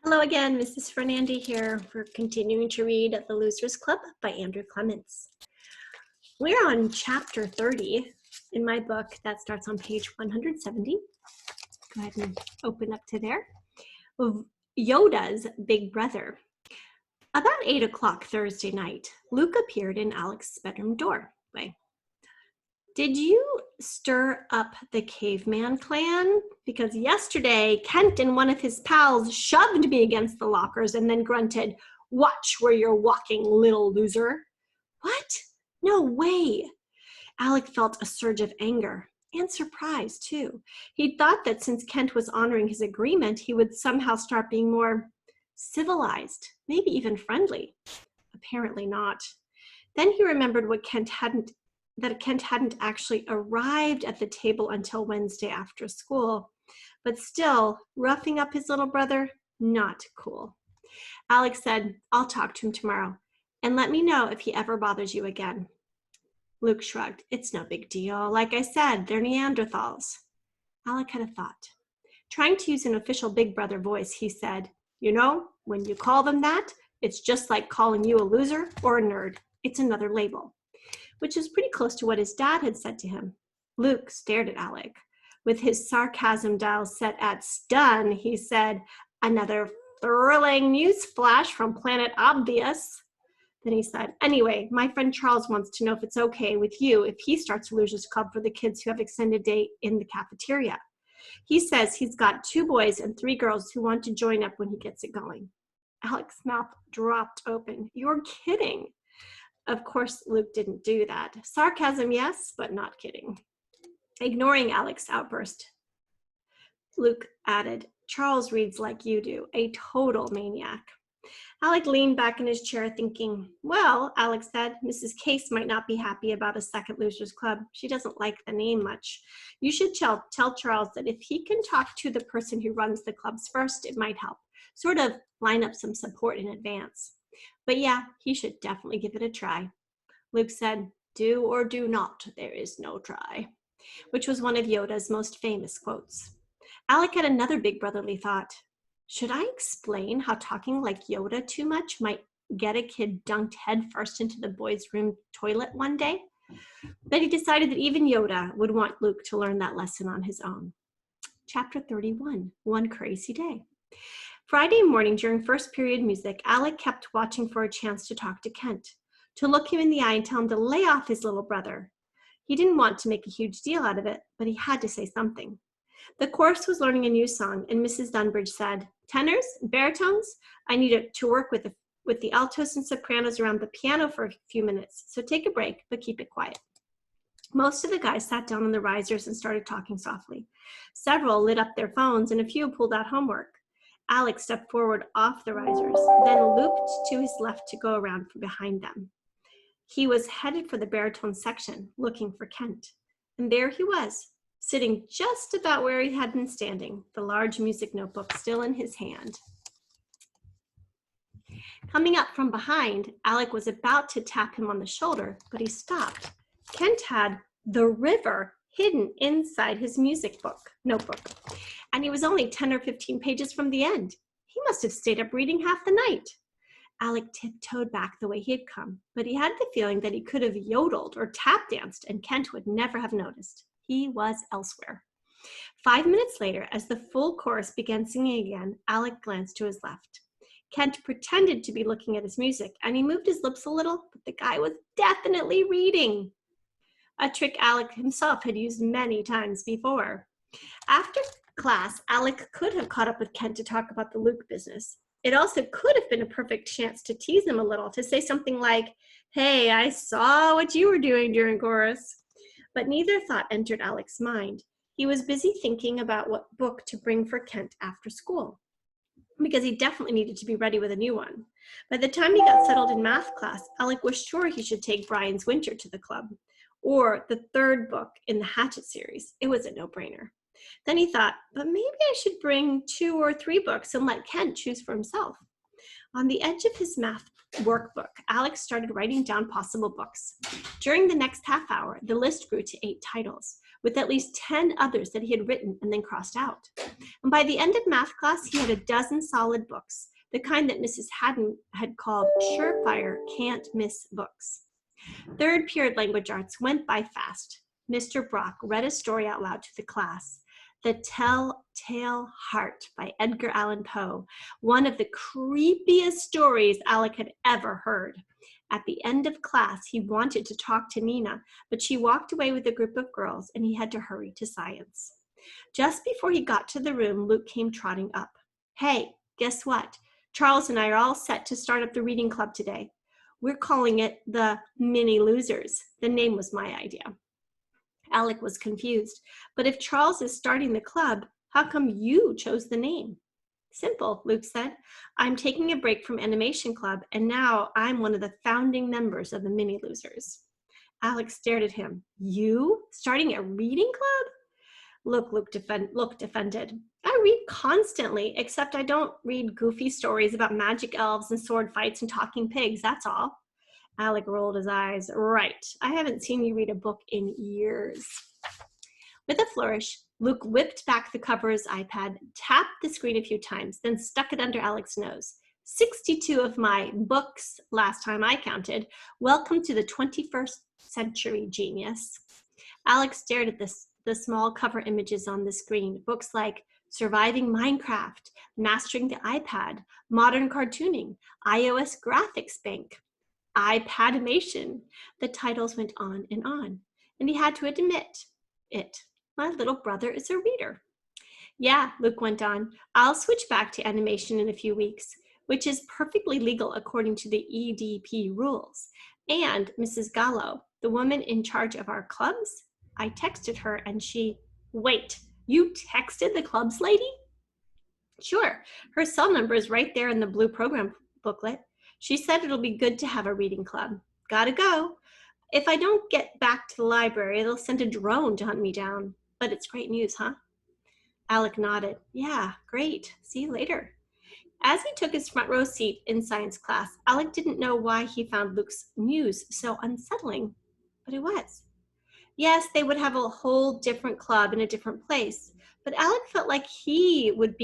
Hello again, Mrs. Fernandi here. We're continuing to read The Losers Club by Andrew Clements. We're on chapter 30 in my book that starts on page 170. Go ahead and open up to there. Of Yoda's big brother. About 8 o'clock Thursday night, Luke appeared in Alex's bedroom doorway. Did you stir up the caveman clan? Because yesterday, Kent and one of his pals shoved me against the lockers and then grunted, "Watch where you're walking, little loser." What? No way. Alec felt a surge of anger and surprise, too. He'd thought that since Kent was honoring his agreement, he would somehow start being more civilized, maybe even friendly. Apparently not. Then he remembered that Kent hadn't actually arrived at the table until Wednesday after school. But still, roughing up his little brother, not cool. Alex said, "I'll talk to him tomorrow, and let me know if he ever bothers you again." Luke shrugged. "It's no big deal. Like I said, they're Neanderthals." Alec had a thought. Trying to use an official big brother voice, he said, "You know, when you call them that, it's just like calling you a loser or a nerd. It's another label," which is pretty close to what his dad had said to him. Luke stared at Alec. With his sarcasm dial set at stun, he said, "Another thrilling news flash from Planet Obvious." Then he said, "Anyway, my friend Charles wants to know if it's okay with you if he starts a Losers Club for the kids who have extended day in the cafeteria. He says he's got 2 boys and 3 girls who want to join up when he gets it going." Alec's mouth dropped open. "You're kidding." Of course, Luke didn't do that. Sarcasm, yes, but not kidding. Ignoring Alec's outburst, Luke added, "Charles reads like you do, a total maniac." Alec leaned back in his chair thinking, "Well," Alec said, "Mrs. Case might not be happy about a second Losers Club. She doesn't like the name much. You should tell Charles that if he can talk to the person who runs the clubs first, it might help. Sort of line up some support in advance. But yeah, he should definitely give it a try." Luke said, "Do or do not, there is no try," which was one of Yoda's most famous quotes. Alec had another big brotherly thought. Should I explain how talking like Yoda too much might get a kid dunked head first into the boys' room toilet one day? But he decided that even Yoda would want Luke to learn that lesson on his own. Chapter 31, One Crazy Day. Friday morning during first period music, Alec kept watching for a chance to talk to Kent, to look him in the eye and tell him to lay off his little brother. He didn't want to make a huge deal out of it, but he had to say something. The chorus was learning a new song, and Mrs. Dunbridge said, "Tenors, baritones, I need to work with the altos and sopranos around the piano for a few minutes, so take a break, but keep it quiet." Most of the guys sat down on the risers and started talking softly. Several lit up their phones, and a few pulled out homework. Alex stepped forward off the risers, then looped to his left to go around from behind them. He was headed for the baritone section, looking for Kent. And there he was, sitting just about where he had been standing, the large music notebook still in his hand. Coming up from behind, Alec was about to tap him on the shoulder, but he stopped. Kent had "The River" hidden inside his notebook, and he was only 10 or 15 pages from the end. He must have stayed up reading half the night. Alec tiptoed back the way he had come, but he had the feeling that he could have yodeled or tap danced, and Kent would never have noticed. He was elsewhere. 5 minutes later, as the full chorus began singing again, Alec glanced to his left. Kent pretended to be looking at his music, and he moved his lips a little, but the guy was definitely reading. A trick Alec himself had used many times before. After class, Alec could have caught up with Kent to talk about the Luke business. It also could have been a perfect chance to tease him a little, to say something like, "Hey, I saw what you were doing during chorus." But neither thought entered Alec's mind. He was busy thinking about what book to bring for Kent after school, because he definitely needed to be ready with a new one. By the time he got settled in math class, Alec was sure he should take Brian's Winter to the club, or the 3rd book in the Hatchet series. It was a no-brainer. Then he thought, but maybe I should bring 2 or 3 books and let Kent choose for himself. On the edge of his math workbook, Alex started writing down possible books. During the next half hour, the list grew to 8 titles. with at least 10 others that he had written and then crossed out. And by the end of math class, he had a dozen solid books, the kind that Mrs. Haddon had called surefire can't miss books. Third period language arts went by fast. Mr. Brock read a story out loud to the class, The Telltale Heart by Edgar Allan Poe, one of the creepiest stories Alec had ever heard. At the end of class, he wanted to talk to Nina, but she walked away with a group of girls and he had to hurry to science. Just before he got to the room, Luke came trotting up. Hey, guess what? Charles and I are all set to start up the reading club today. We're calling it the Mini Losers. The name was my idea. Alec was confused. But if Charles is starting the club, how come you chose the name? Simple, Luke said. I'm taking a break from Animation Club, and now I'm one of the founding members of the Mini Losers. Alec stared at him. You? Starting a reading club? Luke looked offended. I read constantly, except I don't read goofy stories about magic elves and sword fights and talking pigs, that's all. Alec rolled his eyes. Right, I haven't seen you read a book in years. With a flourish, Luke whipped back the cover of his iPad, tapped the screen a few times, then stuck it under Alec's nose. 62 of my books, last time I counted. Welcome to the 21st century, genius. Alec stared at the small cover images on the screen, books like Surviving Minecraft, Mastering the iPad, Modern Cartooning, iOS Graphics Bank, iPadimation. The titles went on, and he had to admit it. My little brother is a reader. Yeah, Luke went on, I'll switch back to animation in a few weeks, which is perfectly legal according to the EDP rules. And Mrs. Gallo, the woman in charge of our clubs, I texted her and she, wait, you texted the clubs lady? Sure, her cell number is right there in the blue program booklet. She said it'll be good to have a reading club. Gotta go. If I don't get back to the library, they'll send a drone to hunt me down. But it's great news, huh? Alec nodded. Yeah, great. See you later. As he took his front row seat in science class, Alec didn't know why he found Luke's news so unsettling, but it was. Yes, they would have a whole different club in a different place, but Alec felt like he would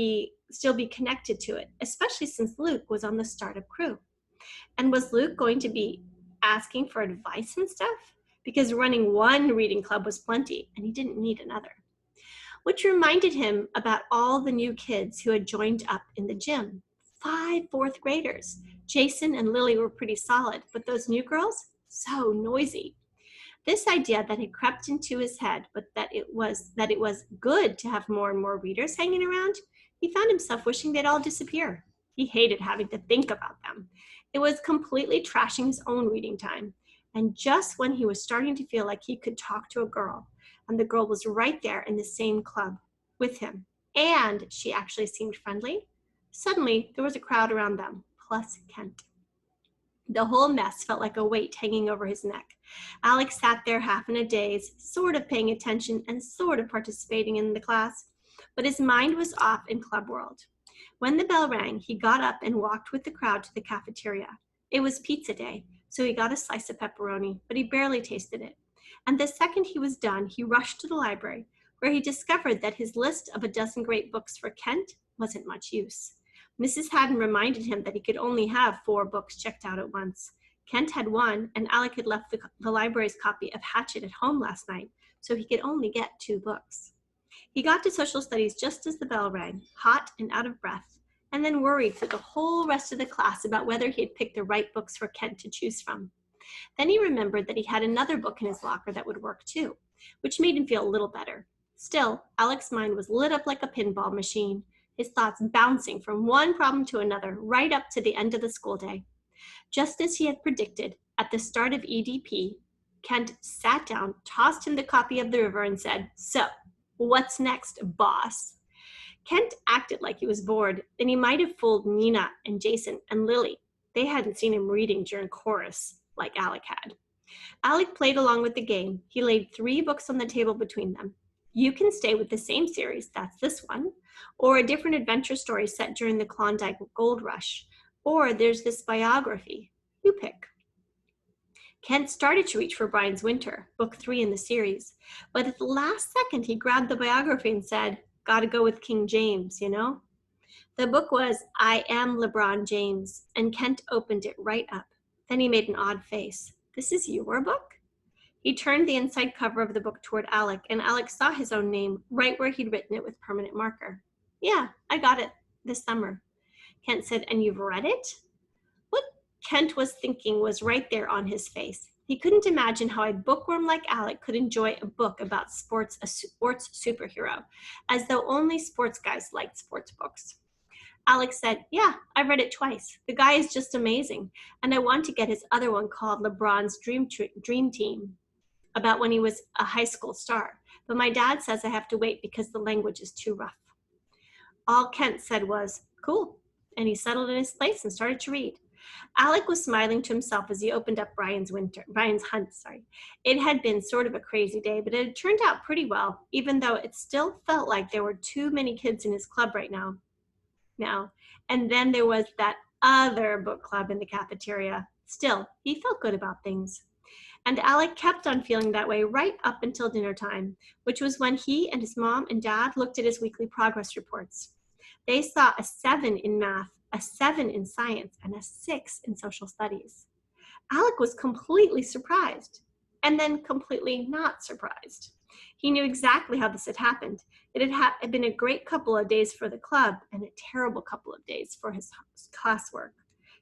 still be connected to it, especially since Luke was on the startup crew. And was Luke going to be asking for advice and stuff? Because running one reading club was plenty, and he didn't need another. Which reminded him about all the new kids who had joined up in the gym. 5 fourth graders. Jason and Lily were pretty solid, but those new girls, so noisy. This idea that had crept into his head, but that it was good to have more and more readers hanging around, he found himself wishing they'd all disappear. He hated having to think about them. It was completely trashing his own reading time. And just when he was starting to feel like he could talk to a girl, and the girl was right there in the same club with him, and she actually seemed friendly, suddenly there was a crowd around them, plus Kent. The whole mess felt like a weight hanging over his neck. Alec sat there half in a daze, sort of paying attention and sort of participating in the class, but his mind was off in club world. When the bell rang, he got up and walked with the crowd to the cafeteria. It was pizza day, so he got a slice of pepperoni, but he barely tasted it. And the second he was done, he rushed to the library, where he discovered that his list of a dozen great books for Kent wasn't much use. Mrs. Haddon reminded him that he could only have 4 books checked out at once. Kent had 1, and Alec had left the library's copy of Hatchet at home last night, so he could only get 2 books. He got to social studies just as the bell rang, hot and out of breath, and then worried for the whole rest of the class about whether he had picked the right books for Kent to choose from. Then he remembered that he had another book in his locker that would work too, which made him feel a little better. Still, Alec's mind was lit up like a pinball machine, his thoughts bouncing from one problem to another right up to the end of the school day. Just as he had predicted, at the start of EDP, Kent sat down, tossed him the copy of The River, and said, "So, what's next, boss?" Kent acted like he was bored, and he might have fooled Nina and Jason and Lily. They hadn't seen him reading during chorus like Alec had. Alec played along with the game. He laid 3 books on the table between them. You can stay with the same series, that's this one, or a different adventure story set during the Klondike Gold Rush, or there's this biography. You pick. Kent started to reach for Brian's Winter, book 3 in the series, but at the last second he grabbed the biography and said, "Gotta go with King James, you know?" The book was I Am LeBron James, and Kent opened it right up. Then he made an odd face. "This is your book?" He turned the inside cover of the book toward Alec, and Alec saw his own name right where he'd written it with permanent marker. "Yeah, I got it this summer." Kent said, "And you've read it?" What Kent was thinking was right there on his face. He couldn't imagine how a bookworm like Alec could enjoy a book about sports, a sports superhero, as though only sports guys liked sports books. Alex said, "Yeah, I've read it twice. The guy is just amazing. And I want to get his other one called LeBron's Dream Team, about when he was a high school star. But my dad says I have to wait because the language is too rough." All Kent said was, "Cool." And he settled in his place and started to read. Alec was smiling to himself as he opened up Brian's Hunt. It had been sort of a crazy day, but it had turned out pretty well, even though it still felt like there were too many kids in his club right now. And then there was that other book club in the cafeteria. Still, he felt good about things. And Alec kept on feeling that way right up until dinner time, which was when he and his mom and dad looked at his weekly progress reports. They saw a 7 in math, a 7 in science, and a 6 in social studies. Alec was completely surprised, and then completely not surprised. He knew exactly how this had happened. It had been a great couple of days for the club and a terrible couple of days for his classwork.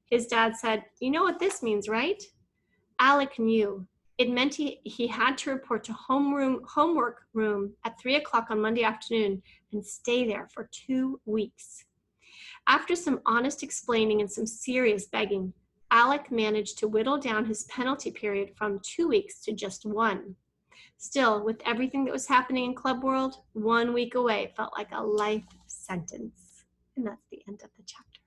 His dad said, "You know what this means, right?" Alec knew. It meant he had to report to homework room at 3 o'clock on Monday afternoon and stay there for 2 weeks. After some honest explaining and some serious begging, Alec managed to whittle down his penalty period from 2 weeks to just 1. Still, with everything that was happening in club world, 1 week away felt like a life sentence. And that's the end of the chapter.